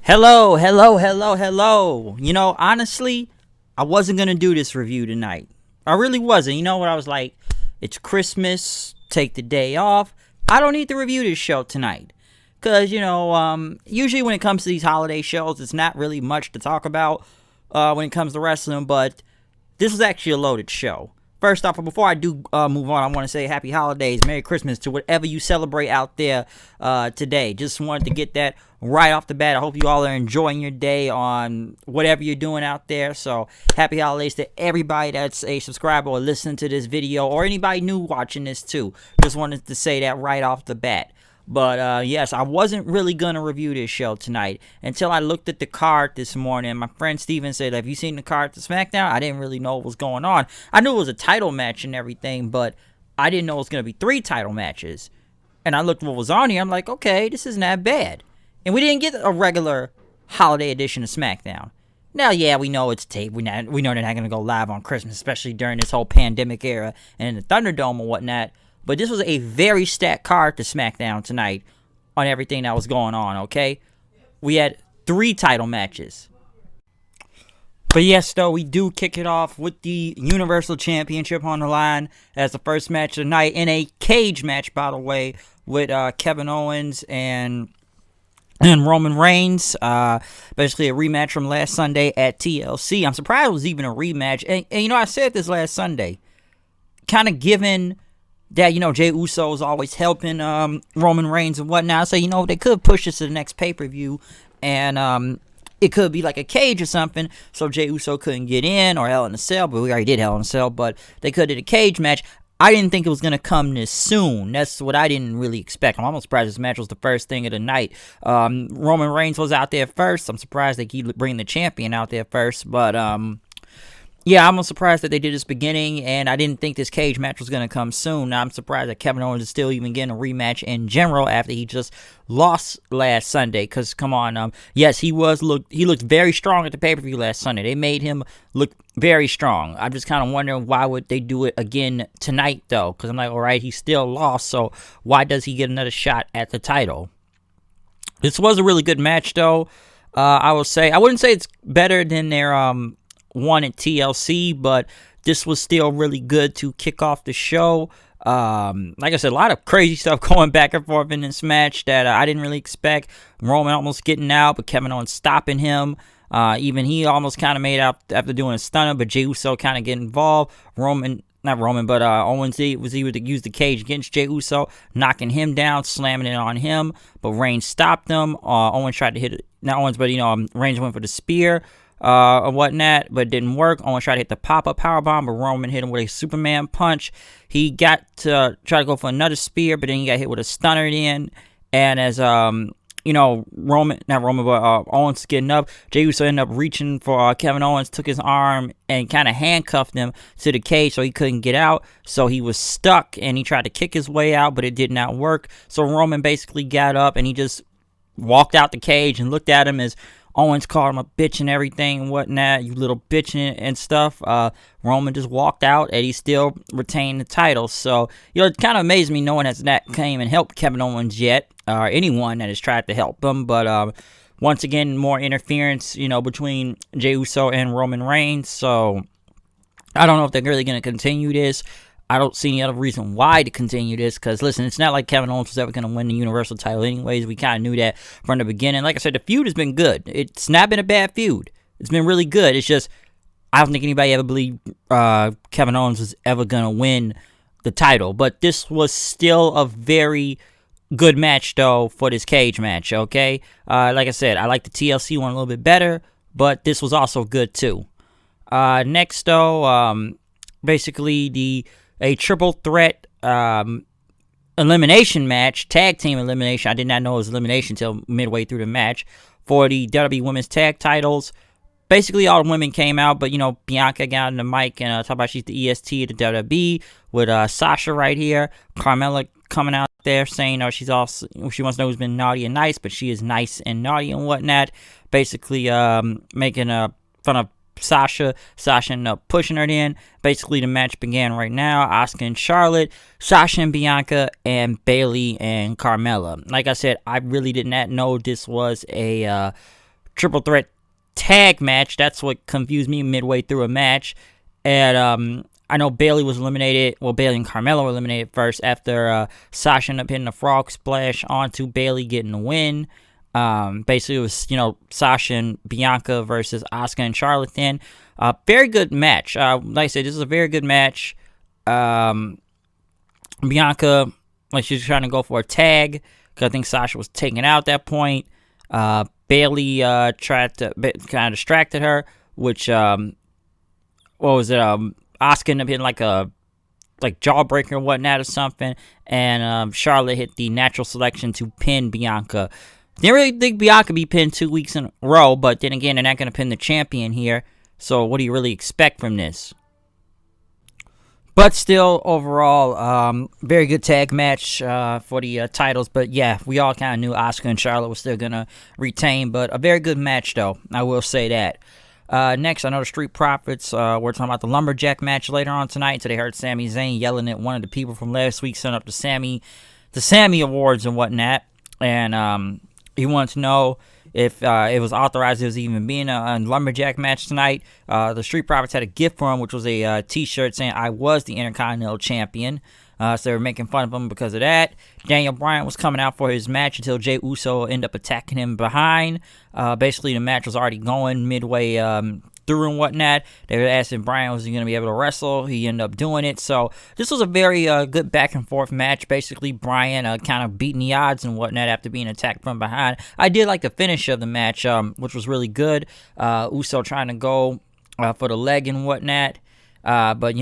Hello, hello, hello, hello. Honestly, I wasn't going to do this review tonight. I really wasn't. You know what? I was like, it's Christmas, take the day off. I don't need to review this show tonight. Because, usually when it comes to these holiday shows, it's not really much to talk about when it comes to wrestling, but this was actually a loaded show. First off, before I do move on, I want to say happy holidays, Merry Christmas to whatever you celebrate out there today. Just wanted to get that right off the bat. I hope you all are enjoying your day on whatever you're doing out there. So happy holidays to everybody that's a subscriber or listening to this video, or anybody new watching this too. Just wanted to say that right off the bat. But yes, I wasn't really going to review this show tonight until I looked at the card this morning. My friend Steven said, have you seen the card to Smackdown? I didn't really know what was going on. I knew it was a title match and everything, but I didn't know it was going to be 3 title matches. And I looked what was on here. I'm like, okay, this isn't that bad. And we didn't get a regular holiday edition of Smackdown. Now, yeah, we know it's taped. We know they're not going to go live on Christmas, especially during this whole pandemic era and in the Thunderdome and whatnot. But this was a very stacked card to SmackDown tonight on everything that was going on, okay? We had 3 title matches. But yes, though, we do kick it off with the Universal Championship on the line as the first match of the night in a cage match, by the way, with Kevin Owens and Roman Reigns. Basically a rematch from last Sunday at TLC. I'm surprised it was even a rematch. And I said this last Sunday. Kind of given that, Jey Uso is always helping Roman Reigns and whatnot. So, they could push this to the next pay-per-view. And it could be like a cage or something. So Jey Uso couldn't get in, or Hell in a Cell. But we already did Hell in a Cell. But they could have did a cage match. I didn't think it was going to come this soon. That's what I didn't really expect. I'm almost surprised this match was the first thing of the night. Roman Reigns was out there first. I'm surprised they keep bringing the champion out there first. But, yeah, I'm surprised that they did this beginning, and I didn't think this cage match was going to come soon. Now, I'm surprised that Kevin Owens is still even getting a rematch in general after he just lost last Sunday. Because, come on, yes, he looked very strong at the pay-per-view last Sunday. They made him look very strong. I'm just kind of wondering why would they do it again tonight, though? Because I'm like, all right, he still lost, so why does he get another shot at the title? This was a really good match, though. I wouldn't say it's better than their one at TLC, but this was still really good to kick off the show. Like I said, a lot of crazy stuff going back and forth in this match that I didn't really expect. Roman almost getting out, but Kevin Owens stopping him. Even he almost kind of made out after doing a stunner, but Jey Uso kind of getting involved. Owens was able to use the cage against Jey Uso, knocking him down, slamming it on him, but Reigns stopped him. Owens tried to hit it, not Owens, but Reigns went for the spear or whatnot, but it didn't work. Owens tried to hit the pop-up powerbomb, but Roman hit him with a Superman punch. He got to try to go for another spear, but then he got hit with a stunner in. And as Owens getting up, Jey Uso ended up reaching for Kevin Owens, took his arm and kind of handcuffed him to the cage so he couldn't get out. So he was stuck, and he tried to kick his way out, but it did not work. So Roman basically got up, and he just walked out the cage and looked at him as Owens called him a bitch and everything and whatnot, you little bitch and stuff. Roman just walked out, and he still retained the title. So, it kind of amazed me no one has that came and helped Kevin Owens yet, or anyone that has tried to help him. But once again, more interference, between Jey Uso and Roman Reigns. So, I don't know if they're really going to continue this. I don't see any other reason why to continue this, because, listen, it's not like Kevin Owens was ever going to win the Universal title anyways. We kind of knew that from the beginning. Like I said, the feud has been good. It's not been a bad feud. It's been really good. It's just, I don't think anybody ever believed Kevin Owens was ever going to win the title. But this was still a very good match, though, for this cage match, okay? Like I said, I like the TLC one a little bit better, but this was also good, too. Next, though, basically a triple threat elimination match, tag team elimination. I did not know it was elimination until midway through the match for the WWE Women's Tag Titles. Basically, all the women came out, but, Bianca got on the mic and talked about she's the EST of the WWE with Sasha right here. Carmella coming out there saying she wants to know who's been naughty and nice, but she is nice and naughty and whatnot. Basically, making fun of Sasha ended up pushing her in. Basically, the match began right now. Asuka and Charlotte, Sasha and Bianca, and Bayley and Carmella. Like I said, I really did not know this was a triple threat tag match. That's what confused me midway through a match. And I know Bayley was eliminated. Well, Bayley and Carmella were eliminated first after Sasha ended up hitting a frog splash onto Bayley, getting the win. Basically, it was, Sasha and Bianca versus Asuka and Charlotte then. Very good match. Like I said, this is a very good match. Bianca, she was trying to go for a tag, because I think Sasha was taken out at that point. Bayley tried to kind of distracted her, which, what was it? Asuka ended up hitting like a jawbreaker or whatnot or something, and Charlotte hit the natural selection to pin Bianca. Didn't really think Bianca be pinned 2 weeks in a row, but then again, they're not going to pin the champion here, so what do you really expect from this? But still, overall, very good tag match for the titles. But yeah, we all kind of knew Asuka and Charlotte were still going to retain, but a very good match, though. I will say that. Next, I know the Street Profits. We're talking about the Lumberjack match later on tonight. So they heard Sami Zayn yelling at one of the people from last week, setting up the Sammy Awards and whatnot. And he wanted to know if it was authorized it was even being a Lumberjack match tonight. The Street Profits had a gift for him, which was a t-shirt saying, "I was the Intercontinental Champion." So they were making fun of him because of that. Daniel Bryan was coming out for his match until Jey Uso ended up attacking him behind. Basically, the match was already going midway through and whatnot. They were asking Bryan, was he going to be able to wrestle? He ended up doing it. So this was a very good back and forth match. Basically, Bryan kind of beating the odds and whatnot after being attacked from behind. I did like the finish of the match, which was really good. Uso trying to go for the leg and whatnot. But,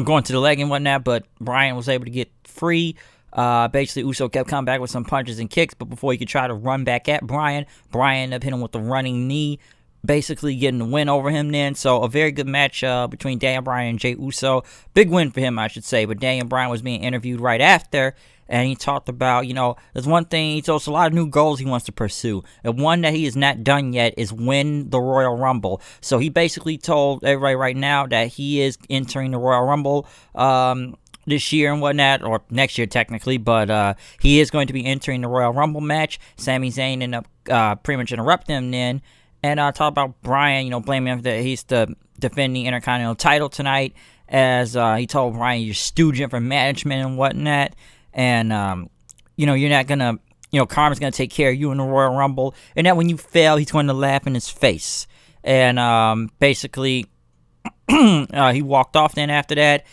going to the leg and whatnot, but Bryan was able to get free. Basically, Uso kept coming back with some punches and kicks, but before he could try to run back at Bryan ended up hitting him with the running knee, basically getting the win over him then. So a very good match between Daniel Bryan and Jey Uso. Big win for him, I should say. But Daniel Bryan was being interviewed right after, and he talked about, there's one thing, he told us a lot of new goals he wants to pursue. And one that he has not done yet is win the Royal Rumble. So he basically told everybody right now that he is entering the Royal Rumble this year and whatnot, or next year technically, but he is going to be entering the Royal Rumble match. Sami Zayn ended up pretty much interrupting him then, and talk about Bryan, blaming him that he's to defend the Intercontinental title tonight, as he told Bryan, you're stooging for management and whatnot, and you're not gonna, Karma's gonna take care of you in the Royal Rumble, and that when you fail, he's going to laugh in his face. And basically, he walked off then after that.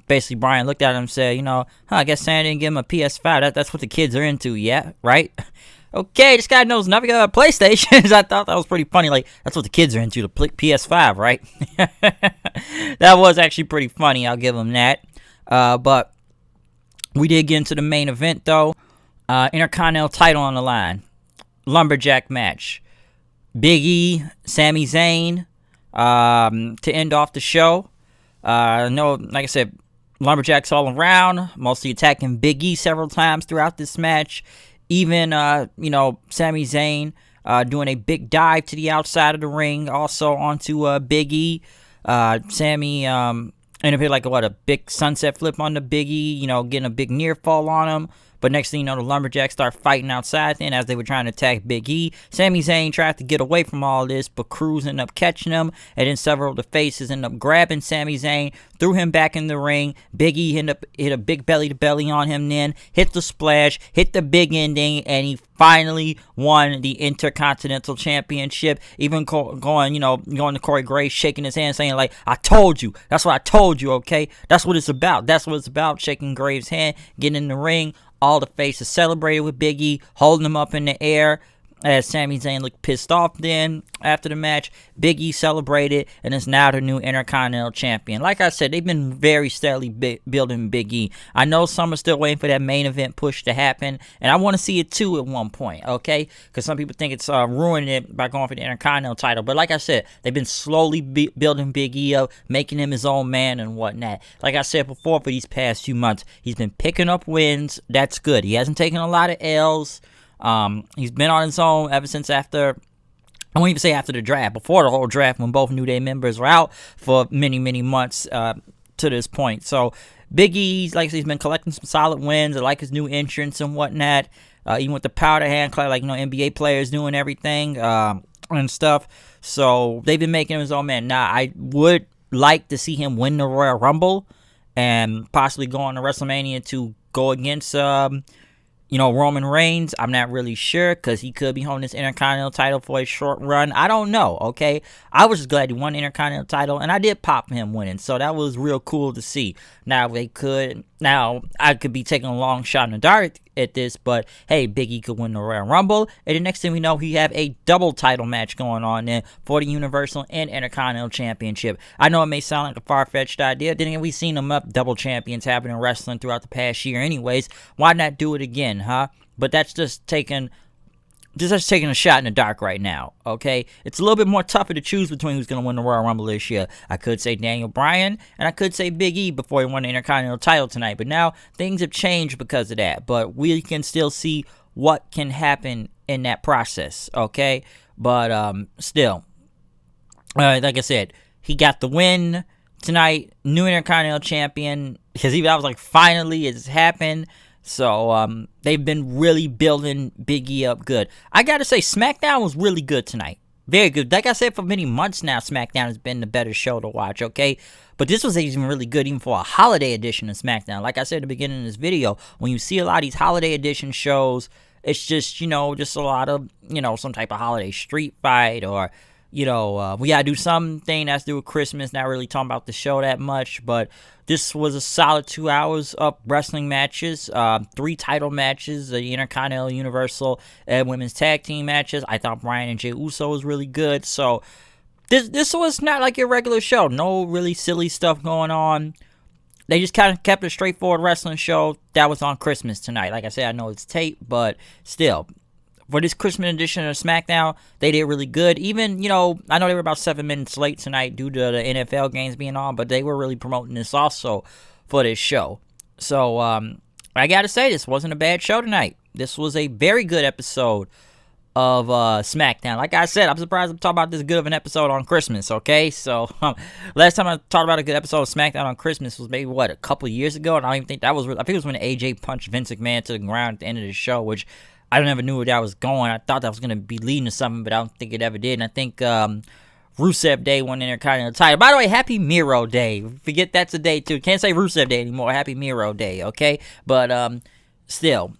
Basically, Bryan looked at him and said, I guess Santa didn't give him a PS5. That's what the kids are into, yeah, right? Okay, this guy knows nothing about PlayStations. I thought that was pretty funny. Like, that's what the kids are into, the PS5, right? That was actually pretty funny. I'll give him that. But we did get into the main event, though. Intercontinental title on the line. Lumberjack match. Big E, Sami Zayn, to end off the show. No, like I said, Lumberjacks all around, mostly attacking Big E several times throughout this match. Even, Sami Zayn doing a big dive to the outside of the ring, also onto Big E. Sami ended up hitting a big sunset flip on the Big E, getting a big near fall on him. But next thing you know, the Lumberjacks start fighting outside then as they were trying to attack Big E. Sami Zayn tried to get away from all this, but Cruz ended up catching him. And then several of the faces ended up grabbing Sami Zayn, threw him back in the ring. Big E hit a big belly-to-belly on him then, hit the splash, hit the big ending, and he finally won the Intercontinental Championship. Even going to Corey Graves, shaking his hand, saying, I told you. That's what I told you, okay? That's what it's about. That's what it's about, shaking Graves' hand, getting in the ring. All the faces celebrated with Big E, holding him up in the air as Sami Zayn looked pissed off then after the match. Big E celebrated and is now the new Intercontinental Champion. Like I said, they've been very steadily building Big E. I know some are still waiting for that main event push to happen, and I want to see it too at one point, okay? Because some people think it's ruining it by going for the Intercontinental title. But like I said, they've been slowly building Big E up, making him his own man and whatnot. Like I said before, for these past few months, he's been picking up wins. That's good. He hasn't taken a lot of L's. He's been on his own ever since after, I won't even say after the draft, before the whole draft when both New Day members were out for many, many months to this point. So Big E, like I said, he's been collecting some solid wins. I like his new entrance and whatnot. even with the powder hand clap, like, NBA players doing everything and stuff. So they've been making him his own man. Now, I would like to see him win the Royal Rumble and possibly go on to WrestleMania to go against Roman Reigns. I'm not really sure, because he could be holding this Intercontinental title for a short run. I don't know, okay? I was just glad he won the Intercontinental title, and I did pop him winning, so that was real cool to see. Now, I could be taking a long shot in the dark at this, but hey, Big E could win the Royal Rumble, and the next thing we know, we have a double title match going on there for the Universal and Intercontinental Championship. I know it may sound like a far-fetched idea. Then again, we've seen them up double champions happen in wrestling throughout the past year anyways. Why not do it again, huh? But that's just taking a shot in the dark right now, okay? It's a little bit more tougher to choose between who's going to win the Royal Rumble this year. I could say Daniel Bryan, and I could say Big E before he won the Intercontinental title tonight. But now, things have changed because of that. But we can still see what can happen in that process, okay? But still, like I said, he got the win tonight, new Intercontinental champion, because I was like, finally, it's happened. So, they've been really building Big E up good. I gotta say, Smackdown was really good tonight. Very good. Like I said, for many months now, Smackdown has been the better show to watch, okay? But this was even really good, even for a holiday edition of Smackdown. Like I said at the beginning of this video, when you see a lot of these holiday edition shows, it's just, just a lot of, some type of holiday street fight, or, we gotta do something that's to do with Christmas. Not really talking about the show that much, but this was a solid 2 hours of wrestling matches, 3 title matches, the Intercontinental, Universal, and Women's Tag Team matches. I thought Bryan and Jey Uso was really good. So this was not like your regular show. No really silly stuff going on. They just kind of kept a straightforward wrestling show that was on Christmas tonight. Like I said, I know it's tape, but still, for this Christmas edition of SmackDown, they did really good. Even, I know they were about 7 minutes late tonight due to the NFL games being on, but they were really promoting this also for this show. So, I gotta say, this wasn't a bad show tonight. This was a very good episode of SmackDown. Like I said, I'm surprised I'm talking about this good of an episode on Christmas, okay? So, last time I talked about a good episode of SmackDown on Christmas was maybe, a couple years ago? And I don't even think that was real. I think it was when AJ punched Vince McMahon to the ground at the end of the show, which I never knew where that was going. I thought that was going to be leading to something, but I don't think it ever did. And I think Rusev Day won the Intercontinental title. By the way, Happy Miro Day. Forget that's a day, too. Can't say Rusev Day anymore. Happy Miro Day, okay? But still,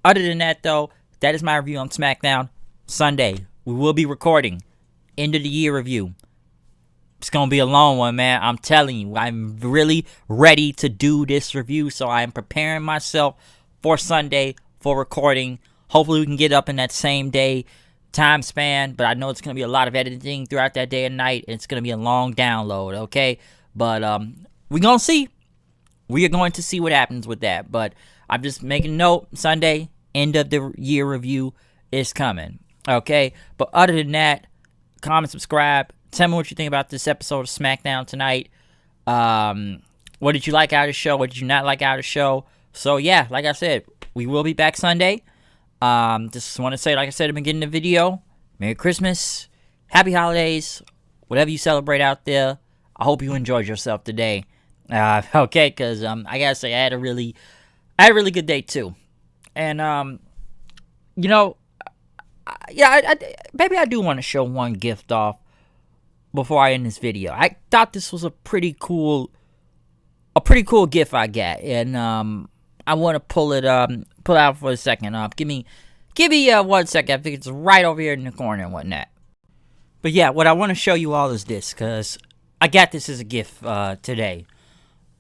other than that, though, that is my review on SmackDown. Sunday, we will be recording end of the year review. It's going to be a long one, man. I'm telling you, I'm really ready to do this review, so I'm preparing myself for Sunday for recording. Hopefully we can get up in that same day time span, but I know it's going to be a lot of editing throughout that day and night. It's going to be a long download, okay? But we're going to see. We are going to see what happens with that. But I'm just making note, Sunday, end of the year review is coming, okay? But other than that, comment, subscribe. Tell me what you think about this episode of SmackDown tonight. What did you like out of the show? What did you not like out of the show? So, yeah, like I said, we will be back Sunday. Just want to say, like I said at the beginning of the video, Merry Christmas, Happy Holidays, whatever you celebrate out there. I hope you enjoyed yourself today. Okay, because I gotta say, I had a really good day too. And maybe I do want to show one gift off before I end this video. I thought this was a pretty cool gift I got, and I want to pull it out for a second. Give me 1 second. I think it's right over here in the corner and whatnot. But yeah, what I want to show you all is this, because I got this as a gift today.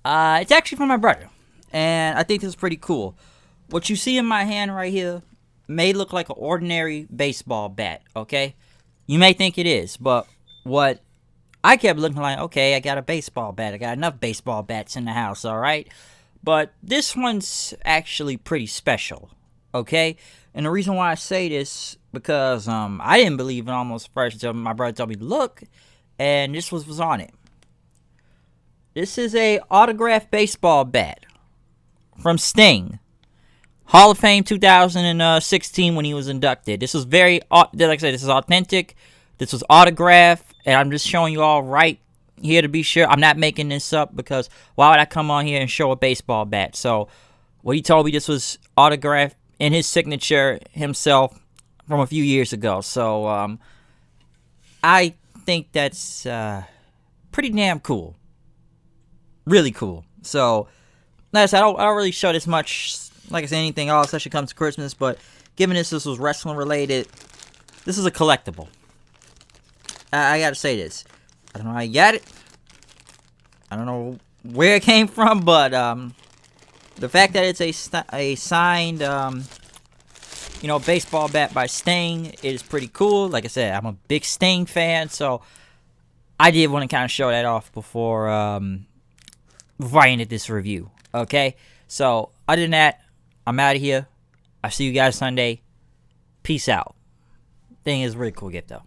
It's actually from my brother, and I think this is pretty cool. What you see in my hand right here may look like an ordinary baseball bat, okay? You may think it is, but what I kept looking like, okay, I got a baseball bat. I got enough baseball bats in the house, all right? But this one's actually pretty special, okay? And the reason why I say this, because I didn't believe it almost first until my brother told me to look, and this was on it. This is a autographed baseball bat from Sting. Hall of Fame 2016 when he was inducted. This was like I said, this is authentic. This was autographed, and I'm just showing you all right here to be sure. I'm not making this up, because why would I come on here and show a baseball bat? So what he told me, this was autographed in his signature himself from a few years ago. So I think that's pretty damn cool. Really cool. So, like I said, I don't really show this much, like I said, anything else, especially comes to Christmas, but given this was wrestling related, this is a collectible. I gotta say this. I don't know how you got it. I don't know where it came from, but the fact that it's a signed, baseball bat by Sting is pretty cool. Like I said, I'm a big Sting fan, so I did want to kind of show that off before I ended this review. Okay, so other than that, I'm out of here. I'll see you guys Sunday. Peace out. Thing is a really cool gift though.